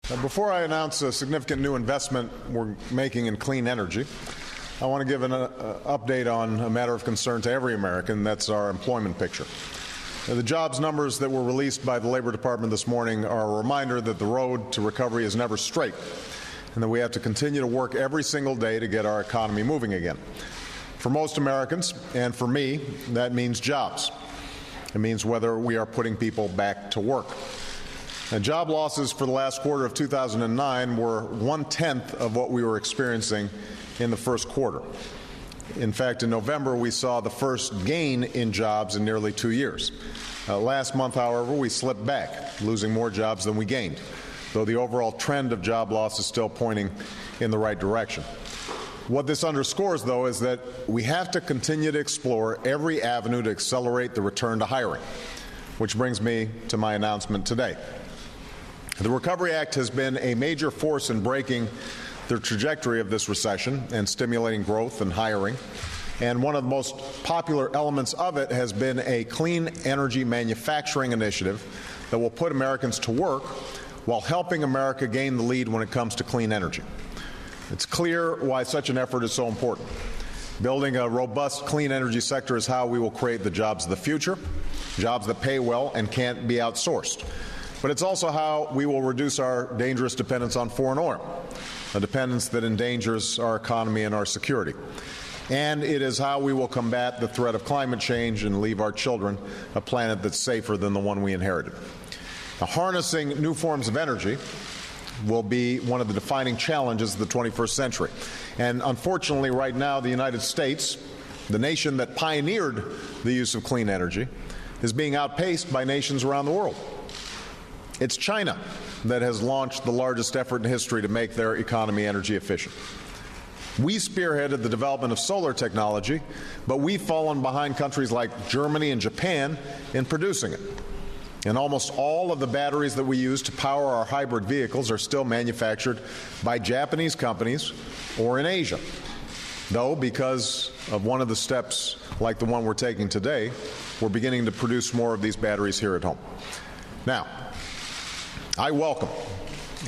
Before I announce a significant new investment we're making in clean energy, I want to give an update on a matter of concern to every American. That's our employment picture. The jobs numbers that were released by the Labor Department this morning are a reminder that the road to recovery is never straight, and that we have to continue to work every single day to get our economy moving again. For most Americans, and for me, that means jobs. It means whether we are putting people back to work. Now, job losses for the last quarter of 2009 were 1/10 of what we were experiencing in the first quarter. In fact, in November, we saw the first gain in jobs in nearly 2 years. Last month, however, we slipped back, losing more jobs than we gained, though the overall trend of job loss is still pointing in the right direction. What this underscores, though, is that we have to continue to explore every avenue to accelerate the return to hiring, which brings me to my announcement today. The Recovery Act has been a major force in breaking the trajectory of this recession and stimulating growth and hiring. And one of the most popular elements of it has been a clean energy manufacturing initiative that will put Americans to work while helping America gain the lead when it comes to clean energy. It's clear why such an effort is so important. Building a robust clean energy sector is how we will create the jobs of the future, jobs that pay well and can't be outsourced. But it's also how we will reduce our dangerous dependence on foreign oil, a dependence that endangers our economy and our security. And it is how we will combat the threat of climate change and leave our children a planet that's safer than the one we inherited. Now, harnessing new forms of energy will be one of the defining challenges of the 21st century. And unfortunately, right now, the United States, the nation that pioneered the use of clean energy, is being outpaced by nations around the world. It's China that has launched the largest effort in history to make their economy energy efficient. We spearheaded the development of solar technology, but we've fallen behind countries like Germany and Japan in producing it. And almost all of the batteries that we use to power our hybrid vehicles are still manufactured by Japanese companies or in Asia. Though, because of one of the steps like the one we're taking today, we're beginning to produce more of these batteries here at home. Now, I welcome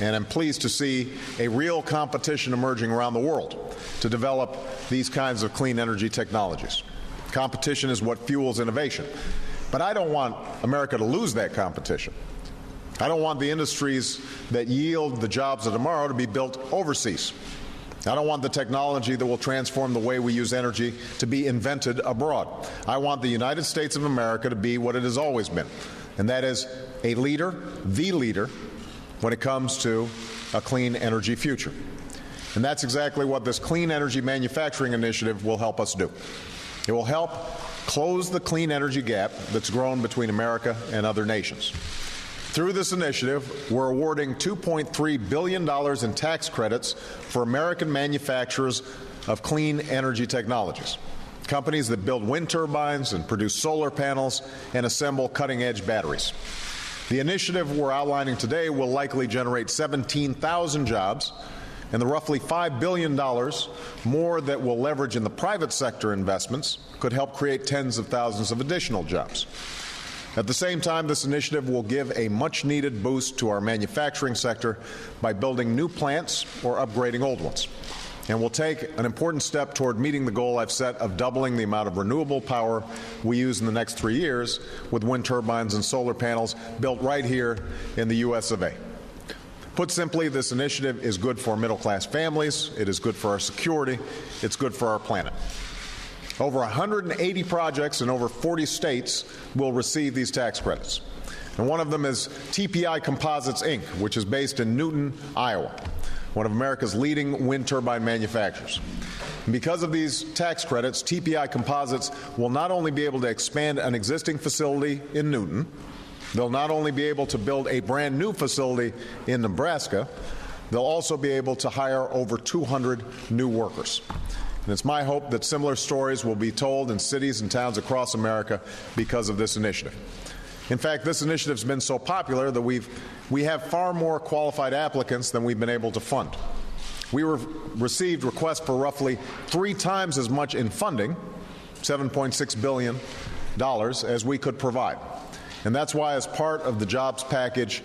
and I'm pleased to see a real competition emerging around the world to develop these kinds of clean energy technologies. Competition is what fuels innovation. But I don't want America to lose that competition. I don't want the industries that yield the jobs of tomorrow to be built overseas. I don't want the technology that will transform the way we use energy to be invented abroad. I want the United States of America to be what it has always been, and that is a leader, the leader, when it comes to a clean energy future. And that's exactly what this clean energy manufacturing initiative will help us do. It will help close the clean energy gap that's grown between America and other nations. Through this initiative, we're awarding $2.3 billion in tax credits for American manufacturers of clean energy technologies, companies that build wind turbines and produce solar panels and assemble cutting-edge batteries. The initiative we're outlining today will likely generate 17,000 jobs, and the roughly $5 billion more that we'll leverage in the private sector investments could help create tens of thousands of additional jobs. At the same time, this initiative will give a much-needed boost to our manufacturing sector by building new plants or upgrading old ones. And we'll take an important step toward meeting the goal I've set of doubling the amount of renewable power we use in the next 3 years with wind turbines and solar panels built right here in the U.S. of A. Put simply, this initiative is good for middle-class families, it is good for our security, it's good for our planet. Over 180 projects in over 40 states will receive these tax credits. And one of them is TPI Composites, Inc., which is based in Newton, Iowa, one of America's leading wind turbine manufacturers. And because of these tax credits, TPI Composites will not only be able to expand an existing facility in Newton, they'll not only be able to build a brand new facility in Nebraska, they'll also be able to hire over 200 new workers. And it's my hope that similar stories will be told in cities and towns across America because of this initiative. In fact, this initiative has been so popular that we have far more qualified applicants than we've been able to fund. We received requests for roughly 3 times as much in funding, $7.6 billion, as we could provide. And that's why, as part of the jobs package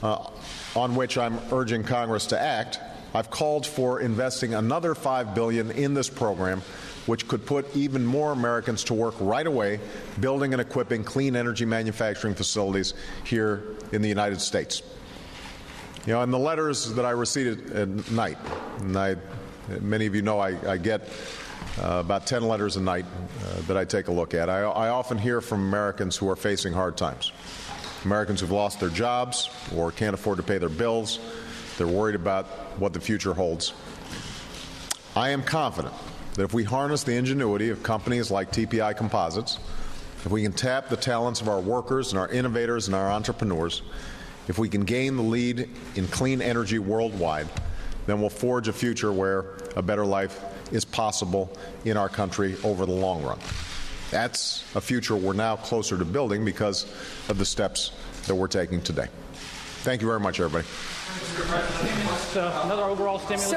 on which I'm urging Congress to act, I've called for investing another $5 billion in this program, which could put even more Americans to work right away building and equipping clean energy manufacturing facilities here in the United States. You know, in the letters that I received at night, and many of you know I get about 10 letters a night that I take a look at. I often hear from Americans who are facing hard times. Americans who've lost their jobs or can't afford to pay their bills. They're worried about what the future holds. I am confident that if we harness the ingenuity of companies like TPI Composites, if we can tap the talents of our workers and our innovators and our entrepreneurs, if we can gain the lead in clean energy worldwide, then we'll forge a future where a better life is possible in our country over the long run. That's a future we're now closer to building because of the steps that we're taking today. Thank you very much, everybody. Another overall stimulus.